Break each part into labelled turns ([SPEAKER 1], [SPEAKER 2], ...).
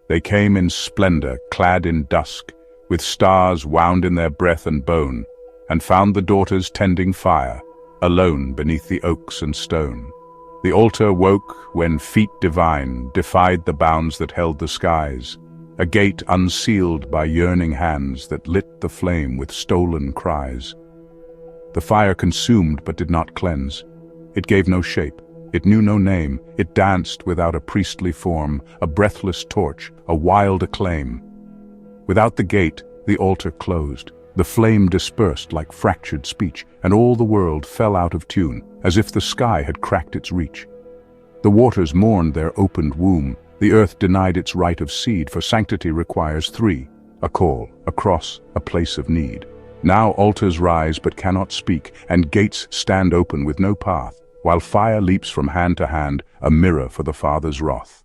[SPEAKER 1] They came in splendor, clad in dusk, with stars wound in their breath and bone, and found the daughters tending fire, alone beneath the oaks and stone. The altar woke when feet divine defied the bounds that held the skies, a gate unsealed by yearning hands that lit the flame with stolen cries. The fire consumed but did not cleanse. It gave no shape, it knew no name, it danced without a priestly form, a breathless torch, a wild acclaim. Without the gate, the altar closed. The flame dispersed like fractured speech, and all the world fell out of tune, as if the sky had cracked its reach. The waters mourned their opened womb, the earth denied its right of seed, for sanctity requires three: a call, a cross, a place of need. Now altars rise but cannot speak, and gates stand open with no path, while fire leaps from hand to hand, a mirror for the Father's wrath.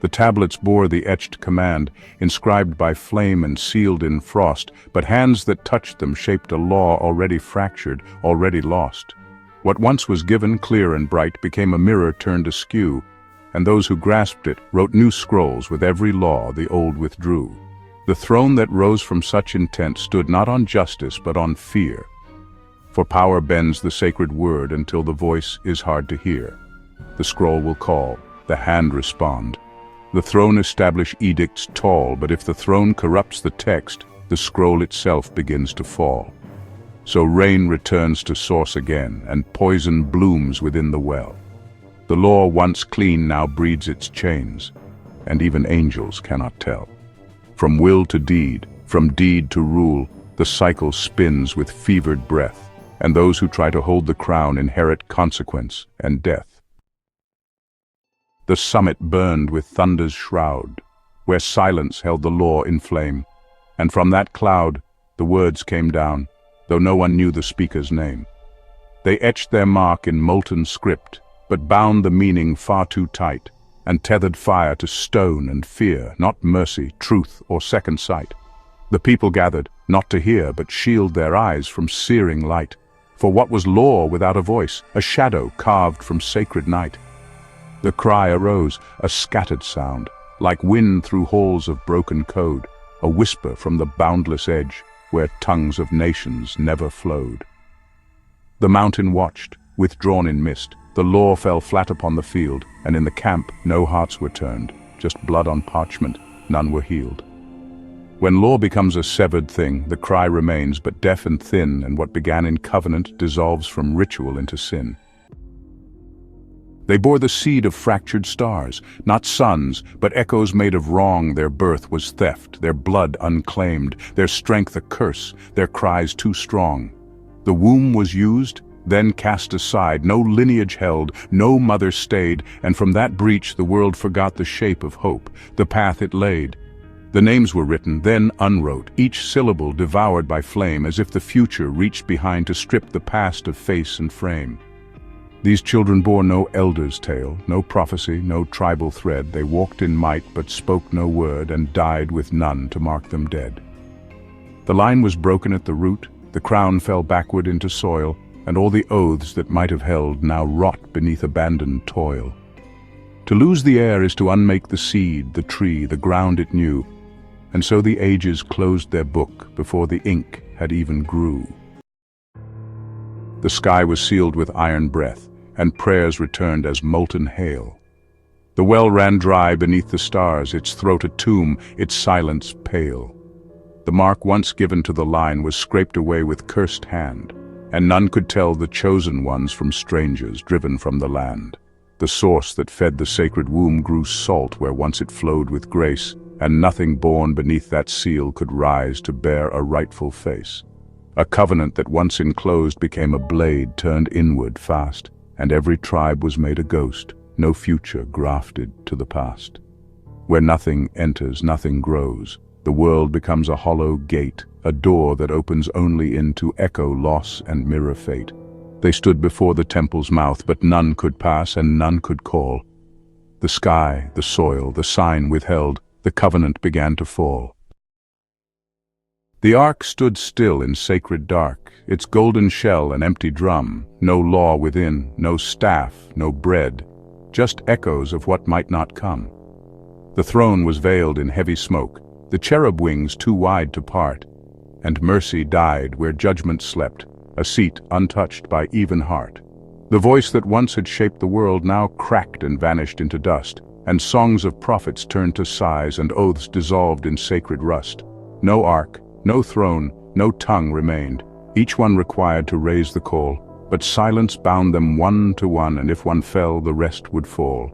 [SPEAKER 1] The tablets bore the etched command, inscribed by flame and sealed in frost, but hands that touched them shaped a law already fractured, already lost. What once was given clear and bright became a mirror turned askew, and those who grasped it wrote new scrolls with every law the old withdrew. The throne that rose from such intent stood not on justice but on fear, for power bends the sacred word until the voice is hard to hear. The scroll will call, the hand respond. The throne establish edicts tall, but if the throne corrupts the text, the scroll itself begins to fall. So rain returns to source again, and poison blooms within the well. The law once clean now breeds its chains, and even angels cannot tell. From will to deed, from deed to rule, the cycle spins with fevered breath, and those who try to hold the crown inherit consequence and death. The summit burned with thunder's shroud, where silence held the law in flame, and from that cloud the words came down, though no one knew the speaker's name. They etched their mark in molten script, but bound the meaning far too tight, and tethered fire to stone and fear, not mercy, truth, or second sight. The people gathered, not to hear, but shield their eyes from searing light. For what was law without a voice, a shadow carved from sacred night? The cry arose, a scattered sound, like wind through halls of broken code, a whisper from the boundless edge, where tongues of nations never flowed. The mountain watched, withdrawn in mist. The law fell flat upon the field, and in the camp no hearts were turned, just blood on parchment, none were healed. When law becomes a severed thing, the cry remains but deaf and thin, and what began in covenant dissolves from ritual into sin. They bore the seed of fractured stars, not sons, but echoes made of wrong. Their birth was theft, their blood unclaimed, their strength a curse, their cries too strong. The womb was used, then cast aside, no lineage held, no mother stayed, and from that breach the world forgot the shape of hope, the path it laid. The names were written, then unwrote, each syllable devoured by flame, as if the future reached behind to strip the past of face and frame. These children bore no elder's tale, no prophecy, no tribal thread. They walked in might but spoke no word, and died with none to mark them dead. The line was broken at the root, the crown fell backward into soil, and all the oaths that might have held now rot beneath abandoned toil. To lose the air is to unmake the seed, the tree, the ground it knew, and so the ages closed their book before the ink had even grew. The sky was sealed with iron breath, and prayers returned as molten hail. The well ran dry beneath the stars, its throat a tomb, its silence pale. The mark once given to the line was scraped away with cursed hand, and none could tell the chosen ones from strangers driven from the land. The source that fed the sacred womb grew salt where once it flowed with grace, and nothing born beneath that seal could rise to bear a rightful face. A covenant that once enclosed became a blade turned inward fast, and every tribe was made a ghost, no future grafted to the past. Where nothing enters, nothing grows. The world becomes a hollow gate, a door that opens only into echo, loss, and mirror fate. They stood before the temple's mouth, but none could pass and none could call. The sky, the soil, the sign withheld, the covenant began to fall. The ark stood still in sacred dark, its golden shell an empty drum, no law within, no staff, no bread, just echoes of what might not come. The throne was veiled in heavy smoke, the cherub wings too wide to part, and mercy died where judgment slept, a seat untouched by even heart. The voice that once had shaped the world now cracked and vanished into dust, and songs of prophets turned to sighs and oaths dissolved in sacred rust. No ark, no throne, no tongue remained, each one required to raise the call, but silence bound them one to one, and if one fell, the rest would fall.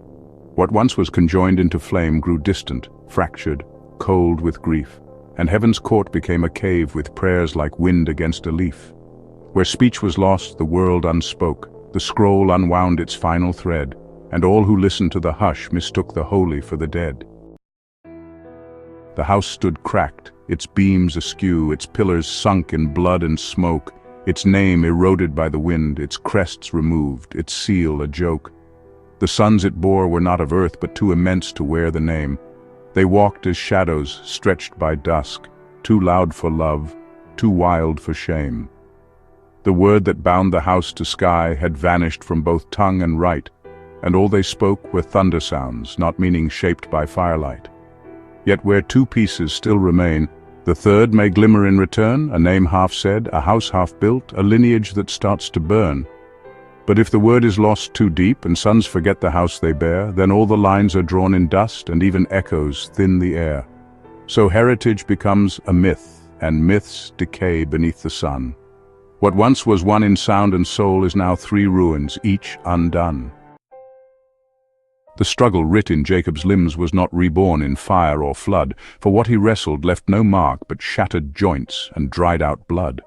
[SPEAKER 1] What once was conjoined into flame grew distant, fractured, cold with grief, and heaven's court became a cave with prayers like wind against a leaf. Where speech was lost, the world unspoke, the scroll unwound its final thread, and all who listened to the hush mistook the holy for the dead. The house stood cracked, its beams askew, its pillars sunk in blood and smoke, its name eroded by the wind, its crests removed, its seal a joke. The sons it bore were not of earth but too immense to wear the name. They walked as shadows stretched by dusk, too loud for love, too wild for shame. The word that bound the house to sky had vanished from both tongue and right, and all they spoke were thunder sounds, not meaning shaped by firelight. Yet where two pieces still remain, the third may glimmer in return, a name half said, a house half built, a lineage that starts to burn. But if the word is lost too deep and sons forget the house they bear, then all the lines are drawn in dust and even echoes thin the air. So heritage becomes a myth, and myths decay beneath the sun. What once was one in sound and soul is now three ruins, each undone. The struggle writ in Jacob's limbs was not reborn in fire or flood, for what he wrestled left no mark but shattered joints and dried out blood.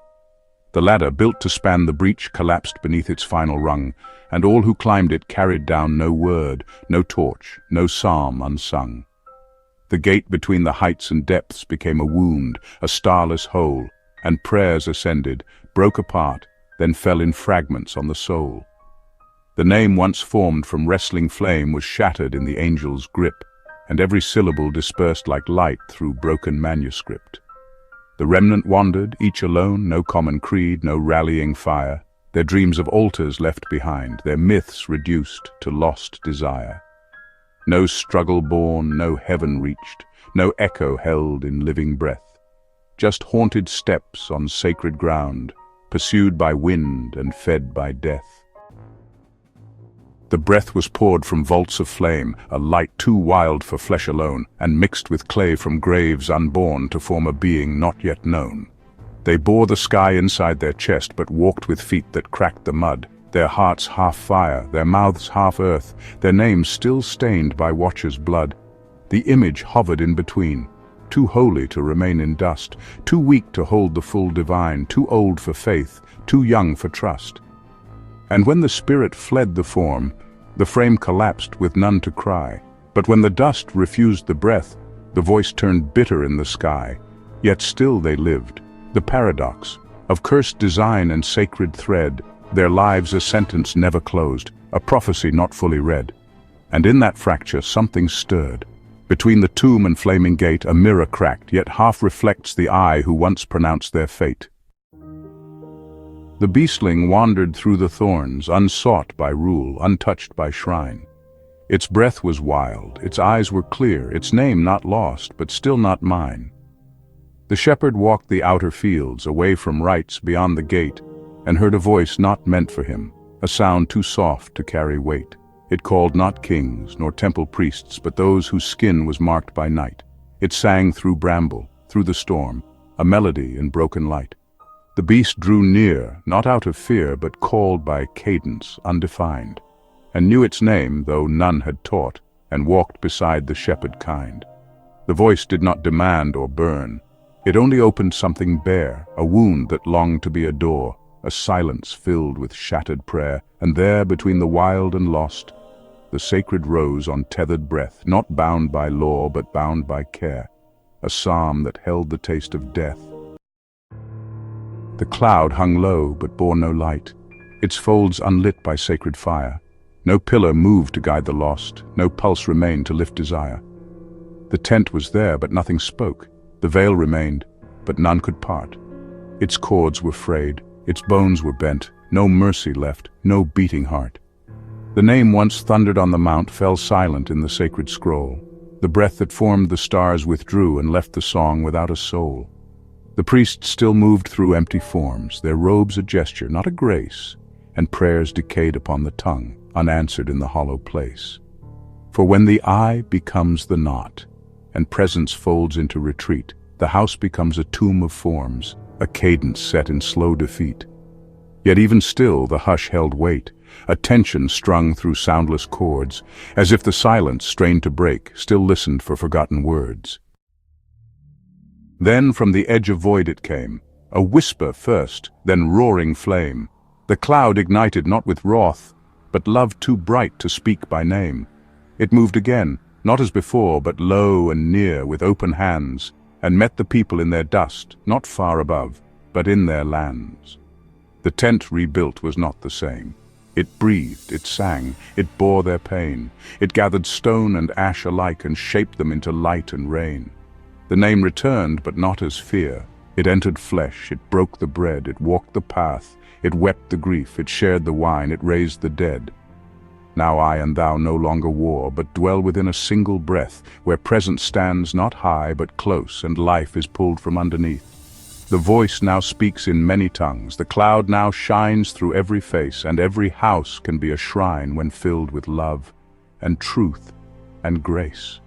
[SPEAKER 1] The ladder built to span the breach collapsed beneath its final rung, and all who climbed it carried down no word, no torch, no psalm unsung. The gate between the heights and depths became a wound, a starless hole, and prayers ascended, broke apart, then fell in fragments on the soul. The name once formed from wrestling flame was shattered in the angel's grip, and every syllable dispersed like light through broken manuscript. The remnant wandered, each alone, no common creed, no rallying fire, their dreams of altars left behind, their myths reduced to lost desire. No struggle born, no heaven reached, no echo held in living breath, just haunted steps on sacred ground, pursued by wind and fed by death. The breath was poured from vaults of flame, a light too wild for flesh alone, and mixed with clay from graves unborn to form a being not yet known. They bore the sky inside their chest, but walked with feet that cracked the mud, their hearts half fire, their mouths half earth, their names still stained by watchers' blood. The image hovered in between, too holy to remain in dust, too weak to hold the full divine, too old for faith, too young for trust. And when the spirit fled the form, the frame collapsed with none to cry. But when the dust refused the breath, the voice turned bitter in the sky. Yet still they lived, the paradox of cursed design and sacred thread, their lives a sentence never closed, a prophecy not fully read. And in that fracture something stirred. Between the tomb and flaming gate a mirror cracked, yet half reflects the eye who once pronounced their fate. The beastling wandered through the thorns, unsought by rule, untouched by shrine. Its breath was wild, its eyes were clear, its name not lost, but still not mine. The shepherd walked the outer fields, away from rites beyond the gate, and heard a voice not meant for him, a sound too soft to carry weight. It called not kings, nor temple priests, but those whose skin was marked by night. It sang through bramble, through the storm, a melody in broken light. The beast drew near, not out of fear, but called by cadence undefined, and knew its name, though none had taught, and walked beside the shepherd kind. The voice did not demand or burn. It only opened something bare, a wound that longed to be a door, a silence filled with shattered prayer, and there, between the wild and lost, the sacred rose on tethered breath, not bound by law but bound by care, a psalm that held the taste of death. The cloud hung low but bore no light, its folds unlit by sacred fire. No pillar moved to guide the lost, no pulse remained to lift desire. The tent was there, but nothing spoke. The veil remained, but none could part. Its cords were frayed, its bones were bent, no mercy left, no beating heart. The name once thundered on the mount fell silent in the sacred scroll. The breath that formed the stars withdrew and left the song without a soul. The priests still moved through empty forms, their robes a gesture, not a grace, and prayers decayed upon the tongue, unanswered in the hollow place. For when the eye becomes the knot, and presence folds into retreat, the house becomes a tomb of forms, a cadence set in slow defeat. Yet even still the hush held weight, a tension strung through soundless chords, as if the silence, strained to break, still listened for forgotten words. Then from the edge of void it came, a whisper first, then roaring flame. The cloud ignited not with wrath, but love too bright to speak by name. It moved again, not as before, but low and near, with open hands, and met the people in their dust, not far above, but in their lands. The tent rebuilt was not the same. It breathed, it sang, it bore their pain. It gathered stone and ash alike and shaped them into light and rain. The name returned, but not as fear. It entered flesh, it broke the bread, it walked the path, it wept the grief, it shared the wine, it raised the dead. Now I and thou no longer war, but dwell within a single breath, where presence stands not high but close, and life is pulled from underneath. The voice now speaks in many tongues, the cloud now shines through every face, and every house can be a shrine when filled with love and truth and grace.